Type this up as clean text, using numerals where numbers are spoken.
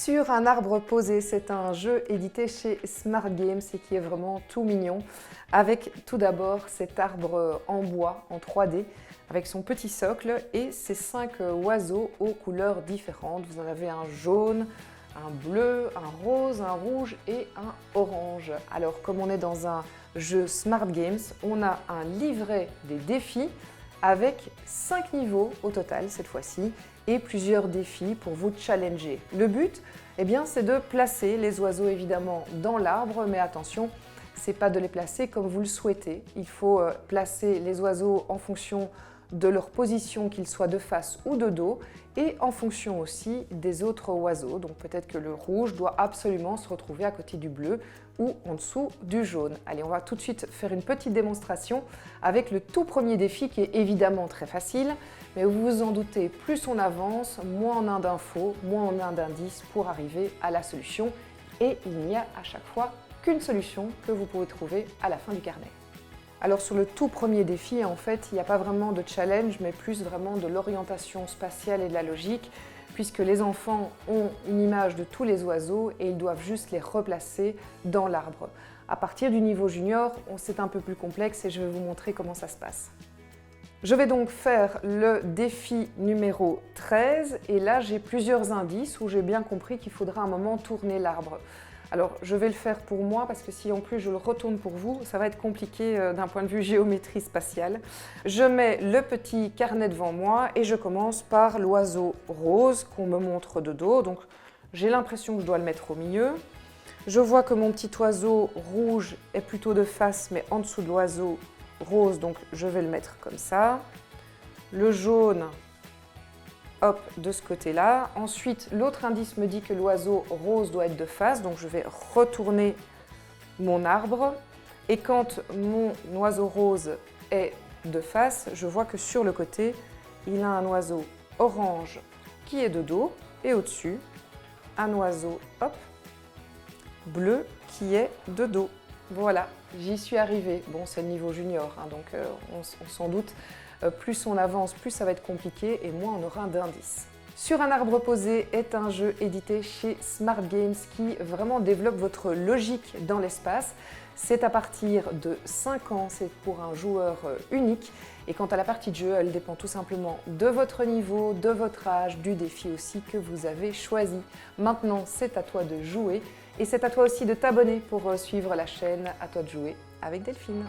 Sur un arbre posé, c'est un jeu édité chez Smart Games et qui est vraiment tout mignon, avec tout d'abord cet arbre en bois, en 3D, avec son petit socle et ses 5 oiseaux aux couleurs différentes. Vous en avez un jaune, un bleu, un rose, un rouge et un orange. Alors comme on est dans un jeu Smart Games, on a un livret des défis avec 5 niveaux au total cette fois-ci et plusieurs défis pour vous challenger. Le but, c'est de placer les oiseaux évidemment dans l'arbre, mais attention, c'est pas de les placer comme vous le souhaitez. Il faut placer les oiseaux en fonction de leur position, qu'ils soient de face ou de dos, et en fonction aussi des autres oiseaux. Donc peut-être que le rouge doit absolument se retrouver à côté du bleu ou en dessous du jaune. Allez, on va tout de suite faire une petite démonstration avec le tout premier défi qui est évidemment très facile, mais vous vous en doutez, plus on avance, moins on a d'infos, moins on a d'indices pour arriver à la solution. Et il n'y a à chaque fois qu'une solution que vous pouvez trouver à la fin du carnet. Alors sur le tout premier défi, en fait, il n'y a pas vraiment de challenge, mais plus vraiment de l'orientation spatiale et de la logique, puisque les enfants ont une image de tous les oiseaux et ils doivent juste les replacer dans l'arbre. À partir du niveau junior, c'est un peu plus complexe et je vais vous montrer comment ça se passe. Je vais donc faire le défi numéro 13 et là j'ai plusieurs indices où j'ai bien compris qu'il faudra un moment tourner l'arbre. Alors je vais le faire pour moi parce que si en plus je le retourne pour vous, ça va être compliqué d'un point de vue géométrie spatiale. Je mets le petit carnet devant moi et je commence par l'oiseau rose qu'on me montre de dos. Donc j'ai l'impression que je dois le mettre au milieu. Je vois que mon petit oiseau rouge est plutôt de face mais en dessous de l'oiseau rose, donc je vais le mettre comme ça. Le jaune, hop, de ce côté-là. Ensuite, l'autre indice me dit que l'oiseau rose doit être de face, donc je vais retourner mon arbre. Et quand mon oiseau rose est de face, je vois que sur le côté, il a un oiseau orange qui est de dos et au-dessus, un oiseau, hop, bleu qui est de dos. Voilà, j'y suis arrivée. Bon, c'est le niveau junior, donc on s'en doute. Plus on avance, plus ça va être compliqué et moins on aura d'indices. Sur un arbre posé est un jeu édité chez Smart Games qui vraiment développe votre logique dans l'espace. C'est à partir de 5 ans, c'est pour un joueur unique. Et quant à la partie de jeu, elle dépend tout simplement de votre niveau, de votre âge, du défi aussi que vous avez choisi. Maintenant, c'est à toi de jouer et c'est à toi aussi de t'abonner pour suivre la chaîne À toi de jouer avec Delphine.